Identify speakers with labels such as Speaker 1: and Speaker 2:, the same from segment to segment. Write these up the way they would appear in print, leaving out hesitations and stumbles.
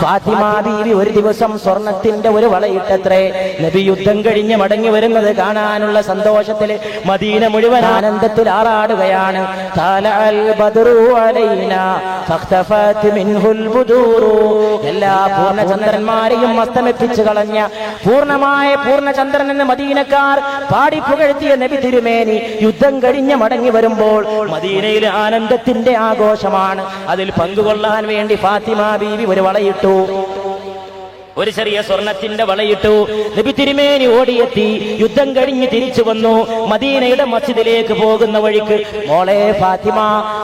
Speaker 1: ഫാത്തിമ ബീവി ഒരു ദിവസം സ്വർണത്തിന്റെ ഒരു വളയിട്ടത്രേ. നബി യുദ്ധം കഴിഞ്ഞ് മടങ്ങി വരുന്നത് കാണാനുള്ള സന്തോഷത്തിൽ മദീന മുഴുവൻ ആനന്ദത്തിൽ ആറാടുകയാണ്. എല്ലാ പൂർണ്ണചന്ദ്രന്മാരെയും അസ്തമിപ്പിച്ചു കളഞ്ഞ പൂർണ്ണചന്ദ്രൻ എന്ന് മദീനക്കാർ പാടി പുകഴ്ത്തിയ നബി തിരുമേനി യുദ്ധം കഴിഞ്ഞ് മടങ്ങി വരുമ്പോൾ മദീനയിൽ ആനന്ദത്തിന്റെ ആഘോഷമാണ്. അതിൽ പങ്കുകൊള്ളാൻ വേണ്ടി ഫാത്തിമ ബീവി ഒരു വളയിട്ടു, ഒരു ചെറിയ സ്വർണത്തിന്റെ വളയിട്ടു. നബി തിരുമേനി ഓടിയെത്തി. യുദ്ധം കഴിഞ്ഞ് തിരിച്ചു വന്നു. മദീനയുടെ മസ്ജിദിലേക്ക് പോകുന്ന വഴിക്ക് മോളെ ഫാത്തിമ,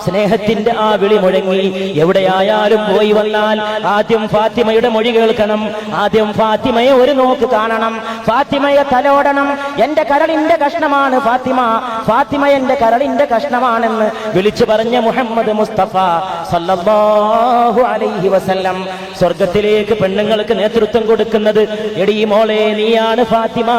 Speaker 1: സ്നേഹത്തിന്റെ ആ വിളി മുഴങ്ങി. എവിടെയായാലും പോയി വന്നാൽ ആദ്യം ഫാത്തിമയുടെ മൊഴി കേൾക്കണം, ആദ്യം ഫാത്തിമയെ ഒരു നോക്ക് കാണണം, ഫാത്തിമയെ തലോടണം. എന്റെ കരളിന്റെ കഷ്ണമാണ് ഫാത്തിമ, ഫാത്തിമ എന്റെ കരളിന്റെ കഷ്ണമാണെന്ന് വിളിച്ചു പറഞ്ഞ മുഹമ്മദ് മുസ്തഫ സല്ലല്ലാഹു അലൈഹി വസല്ലം സ്വർഗത്തിലേക്ക് പെണ്ണുങ്ങൾക്ക് നേതൃത്വം കൊടുക്കുന്നത്. എടീ മോളെ, നീയാണ് ഫാത്തിമ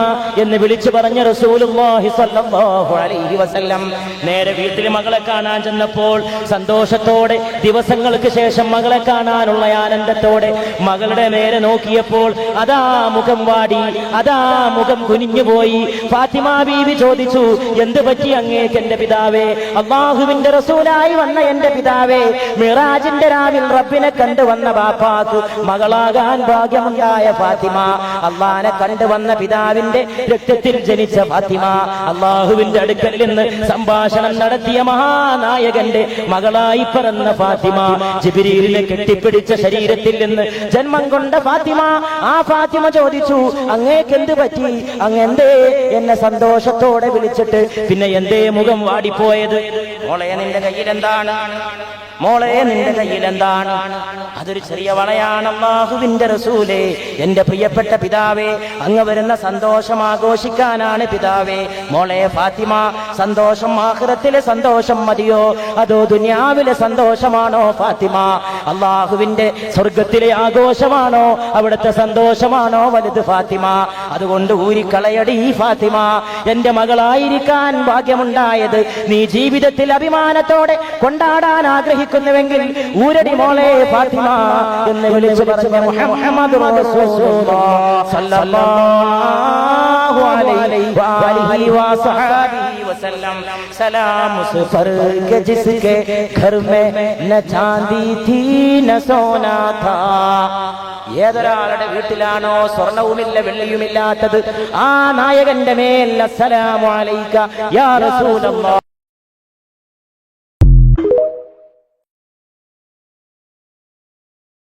Speaker 1: എന്ന് വിളിച്ചു പറഞ്ഞ റസൂലുള്ളാഹി സ്വല്ലല്ലാഹു അലൈഹി വസല്ലം നേരെ വീട്ടിൽ മകളെ കാണാൻ ചെന്നപ്പോൾ സന്തോഷത്തോടെ, ദിവസങ്ങൾക്ക് ശേഷം മകളെ കാണാനുള്ള ആനന്ദത്തോടെ മകളുടെ നേരെ നോക്കിയപ്പോൾ അതാ മുഖം വാടി, അതാ മുഖം കുനിഞ്ഞുപോയി. ഫാത്തിമ ബീവി ചോദിച്ചു, എന്ത് പറ്റി അങ്ങേക്ക് എന്റെ പിതാവേ? അല്ലാഹുവിന്റെ റസൂലായി വന്ന എന്റെ പിതാവേ, മിറാജിന്റെ രാവിൽ റബ്ബിനെ കണ്ടു വന്ന ബാപ്പാക്ക് മകളാകാൻ ഭാഗ്യം ായ ഫാത്തിമ, അള്ളാനെ കണ്ടുവന്ന പിതാവിന്റെ രക്തത്തിൽ ജനിച്ച ഫാത്തിമ, അള്ളാഹുവിന്റെ അടുക്കൽ നിന്ന് സംഭാഷണം നടത്തിയ മഹാനായകന്റെ മകളായി പിറന്ന ഫാത്തിമ, ജിബ്രീലിനെ കെട്ടിപ്പിടിച്ച ശരീരത്തിൽ നിന്ന് ജന്മം കൊണ്ട ഫാത്തിമ. ആ ഫാത്തിമ ചോദിച്ചു, അങ്ങേക്ക് എന്ത് പറ്റി? അങ്ങെന്തേ എന്നെ സന്തോഷത്തോടെ വിളിച്ചിട്ട് പിന്നെ എന്തേ മുഖം വാടിപ്പോയത്? മോളെ നിന്റെ കയ്യിൽ എന്താണ്? മോളെ നിന്റെ കയ്യിൽ എന്താണ്? അതൊരു ചെറിയ വളയാണ്. അല്ലാഹുവിന്റെ റസൂലേ, എന്റെ പ്രിയപ്പെട്ട പിതാവേ, അങ്ങ് വരുന്ന സന്തോഷം ആഘോഷിക്കാനാണ് പിതാവേ. മോളെ ഫാത്തിമ, സന്തോഷം ആഖിറത്തിലെ സന്തോഷം മതിയോ അതോ ദുനിയാവിലെ സന്തോഷമാണോ ഫാത്തിമ? അല്ലാഹുവിന്റെ സ്വർഗത്തിലെ ആഘോഷമാണോ, അവിടുത്തെ സന്തോഷമാണോ വലുത് ഫാത്തിമ? അതുകൊണ്ട് ഊരിക്കളയടി ഫാത്തിമ. എന്റെ മകളായിരിക്കാൻ ഭാഗ്യമുണ്ടായത് നീ ജീവിതത്തിൽ അഭിമാനത്തോടെ കൊണ്ടാടാൻ ആഗ്രഹിക്കുന്നുവെങ്കിൽ ഊരടി മോളെ ഫാത്തിമ എന്ന് വിളിച്ചു പറഞ്ഞ മുഹമ്മദ് റസൂലുള്ളാഹി സല്ലല്ലാഹു അലൈഹി വസല്ലം സലാം ഉസ് पर के जिसके घर में न चांदी थी न सोना था. ഏതൊരാളുടെ വീട്ടിലാണോ സ്വർണവുമില്ല വെള്ളിയുമില്ലാത്തത്, ആ നായകന്റെ മേൽ അസ്സലാമു അലൈക യാ റസൂലല്ലാഹ്